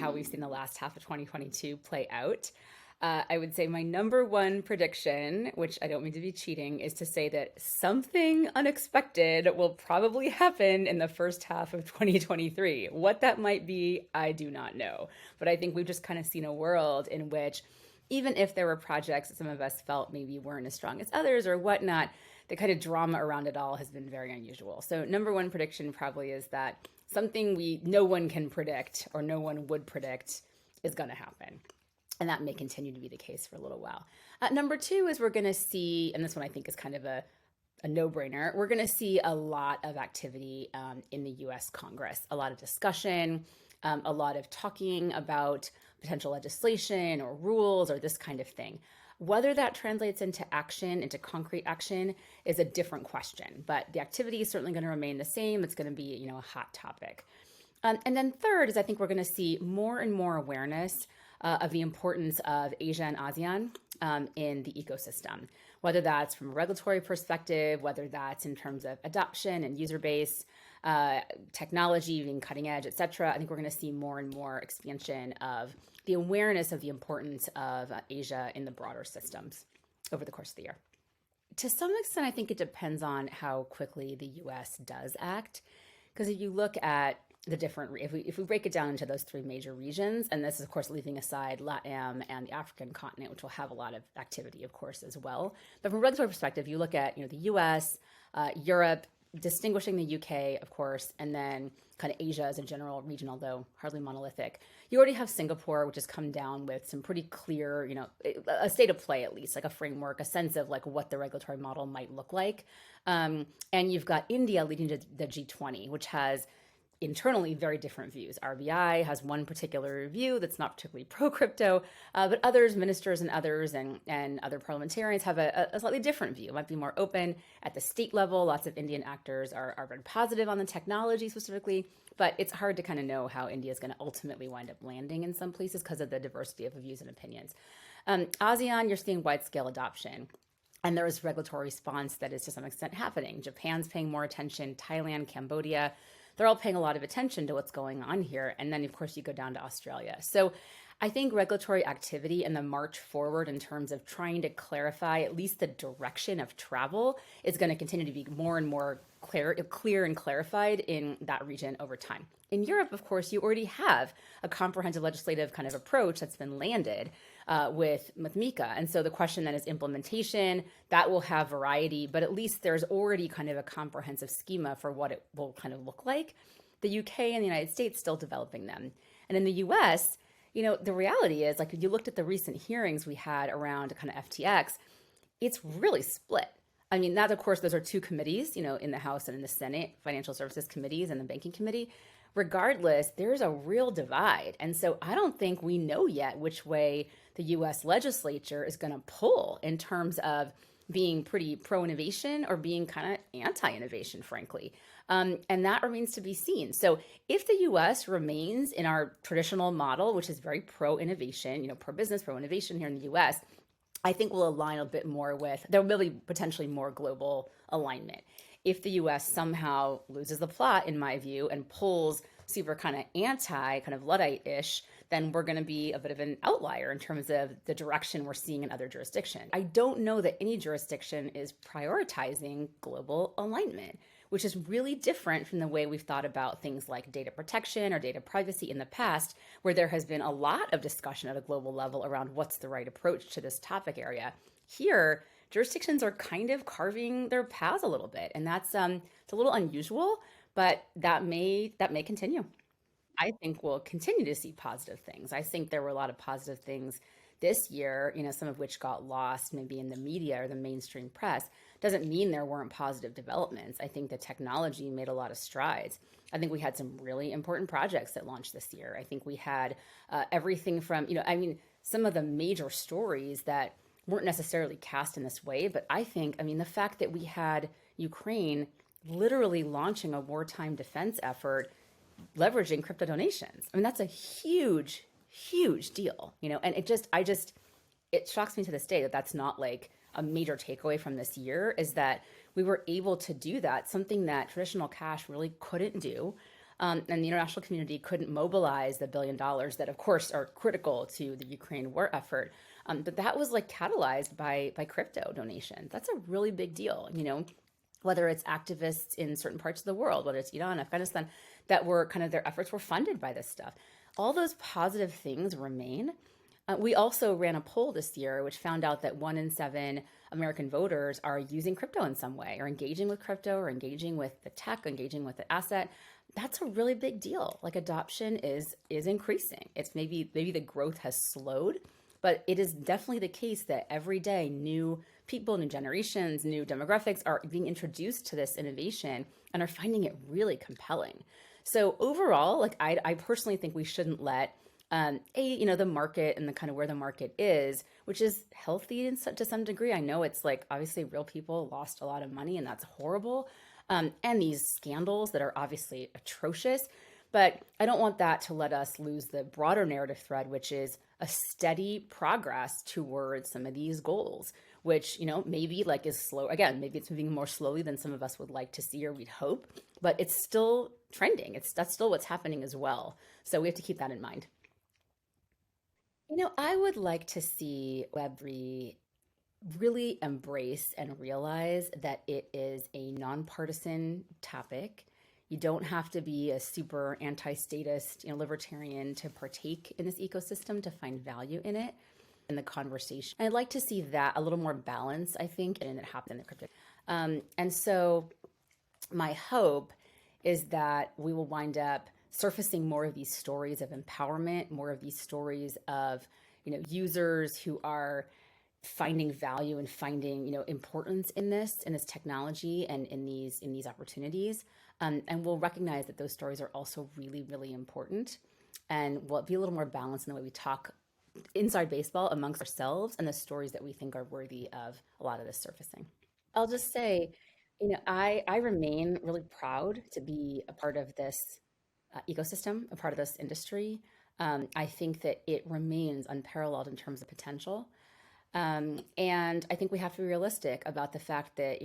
how we've seen the last half of 2022 play out. I would say my number one prediction, which I don't mean to be cheating, is to say that something unexpected will probably happen in the first half of 2023. What that might be, I do not know. But I think we've just kind of seen a world in which, even if there were projects that some of us felt maybe weren't as strong as others or whatnot, the kind of drama around it all has been very unusual. So number one prediction probably is that something no one can predict or no one would predict is going to happen. And that may continue to be the case for a little while. Number two is we're going to see, and this one I think is kind of a no-brainer, we're going to see a lot of activity in the US Congress, a lot of discussion, a lot of talking about potential legislation or rules or this kind of thing. Whether that translates into action, into concrete action, is a different question. But the activity is certainly going to remain the same. It's going to be, a hot topic. And then third is I think we're going to see more and more awareness of the importance of Asia and ASEAN in the ecosystem, whether that's from a regulatory perspective, whether that's in terms of adoption and user base, technology, being cutting edge, et cetera. I think we're going to see more and more expansion of the awareness of the importance of Asia in the broader systems over the course of the year. To some extent, I think it depends on how quickly the US does act. Because if you look at the different, if we break it down into those three major regions, and this is of course leaving aside LATAM and the African continent, which will have a lot of activity, of course, as well. But from a regulatory perspective, you look at the US, Europe, distinguishing the UK, of course, and then kind of Asia as a general region, although hardly monolithic. You already have Singapore, which has come down with some pretty clear, a state of play, at least, like a framework, a sense of like what the regulatory model might look like. And you've got India leading to the G20, which has internally very different views. RBI has one particular view that's not particularly pro-crypto, but others, ministers and others and other parliamentarians have a slightly different view. It might be more open at the state level. Lots of Indian actors are very positive on the technology specifically, but it's hard to kind of know how India is going to ultimately wind up landing in some places because of the diversity of views and opinions. ASEAN, you're seeing wide-scale adoption. And there is regulatory response that is to some extent happening. Japan's paying more attention, Thailand, Cambodia, they're all paying a lot of attention to what's going on here. And then, of course, you go down to Australia. So I think regulatory activity and the march forward in terms of trying to clarify at least the direction of travel is going to continue to be more and more clear and clarified in that region over time. In Europe, of course, you already have a comprehensive legislative kind of approach that's been landed with MiCA. And so the question then is implementation. That will have variety, but at least there's already kind of a comprehensive schema for what it will kind of look like. The UK and the United States still developing them. And in the US, the reality is, like, if you looked at the recent hearings we had around kind of FTX, it's really split. I mean, that, of course, those are two committees, in the House and in the Senate, financial services committees and the banking committee. Regardless, there's a real divide. And so I don't think we know yet which way the US legislature is going to pull in terms of being pretty pro-innovation or being kind of anti-innovation, frankly. And that remains to be seen. So if the US remains in our traditional model, which is very pro-innovation, pro-business, pro-innovation here in the US, I think we'll align a bit more with, there will be potentially more global alignment. If the US somehow loses the plot, in my view, and pulls super kind of anti, kind of Luddite-ish, then we're going to be a bit of an outlier in terms of the direction we're seeing in other jurisdictions. I don't know that any jurisdiction is prioritizing global alignment, which is really different from the way we've thought about things like data protection or data privacy in the past, where there has been a lot of discussion at a global level around what's the right approach to this topic area. Here, jurisdictions are kind of carving their paths a little bit, and that's it's a little unusual, but that may continue. I think we'll continue to see positive things. I think there were a lot of positive things this year, some of which got lost maybe in the media or the mainstream press. Doesn't mean there weren't positive developments. I think the technology made a lot of strides. I think we had some really important projects that launched this year. I think we had everything from, some of the major stories that weren't necessarily cast in this way, but I think, the fact that we had Ukraine literally launching a wartime defense effort leveraging crypto donations. That's a huge, huge deal, and it shocks me to this day that that's not like a major takeaway from this year, is that we were able to do that, something that traditional cash really couldn't do. And the international community couldn't mobilize the $1 billion that, of course, are critical to the Ukraine war effort. But that was like catalyzed by crypto donations. That's a really big deal, whether it's activists in certain parts of the world, whether it's Iran, Afghanistan, that were kind of their efforts were funded by this stuff. All those positive things remain. We also ran a poll this year, which found out that 1 in 7 American voters are using crypto in some way, or engaging with crypto, or engaging with the tech, engaging with the asset. That's a really big deal. Like adoption is increasing. It's maybe the growth has slowed, but it is definitely the case that every day new people, new generations, new demographics are being introduced to this innovation and are finding it really compelling. So overall, like I personally think we shouldn't let the market and the kind of where the market is, which is healthy to some degree. I know it's like obviously real people lost a lot of money and that's horrible. And these scandals that are obviously atrocious. But I don't want that to let us lose the broader narrative thread, which is a steady progress towards some of these goals, which, maybe like is slow. Again, maybe it's moving more slowly than some of us would like to see or we'd hope, but it's still trending. That's still what's happening as well. So we have to keep that in mind. I would like to see Web3 really embrace and realize that it is a nonpartisan topic. You don't have to be a super anti-statist, libertarian to partake in this ecosystem to find value in it in the conversation. I'd like to see that a little more balance, I think, and it happened in the crypto. And so my hope is that we will wind up surfacing more of these stories of empowerment, more of these stories of, users who are finding value and finding, importance in this technology and in these opportunities. And we'll recognize that those stories are also really, really important. And we'll be a little more balanced in the way we talk inside baseball amongst ourselves and the stories that we think are worthy of a lot of this surfacing. I'll just say, I remain really proud to be a part of this ecosystem, a part of this industry. I think that it remains unparalleled in terms of potential. And I think we have to be realistic about the fact that,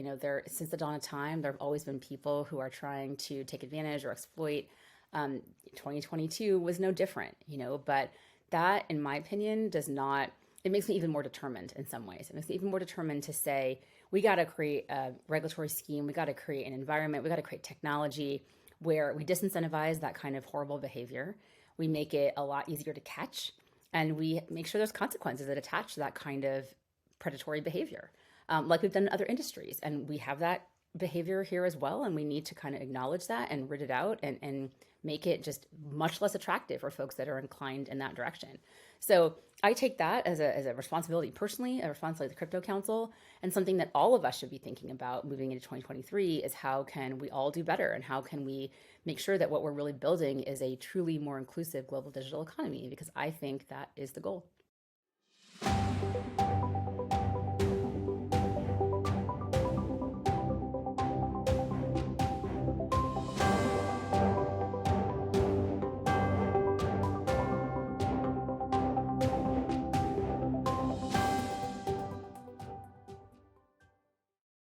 since the dawn of time, there have always been people who are trying to take advantage or exploit. 2022 was no different, but that, in my opinion, it makes me even more determined in some ways. It makes me even more determined to say, we got to create a regulatory scheme. We got to create an environment. We got to create technology where we disincentivize that kind of horrible behavior. We make it a lot easier to catch, and we make sure there's consequences that attach to that kind of predatory behavior, like we've done in other industries. And we have that behavior here as well, and we need to kind of acknowledge that and root it out and make it just much less attractive for folks that are inclined in that direction. So I take that as a responsibility personally, a responsibility of the Crypto Council, and something that all of us should be thinking about moving into 2023 is how can we all do better, and how can we make sure that what we're really building is a truly more inclusive global digital economy, because I think that is the goal.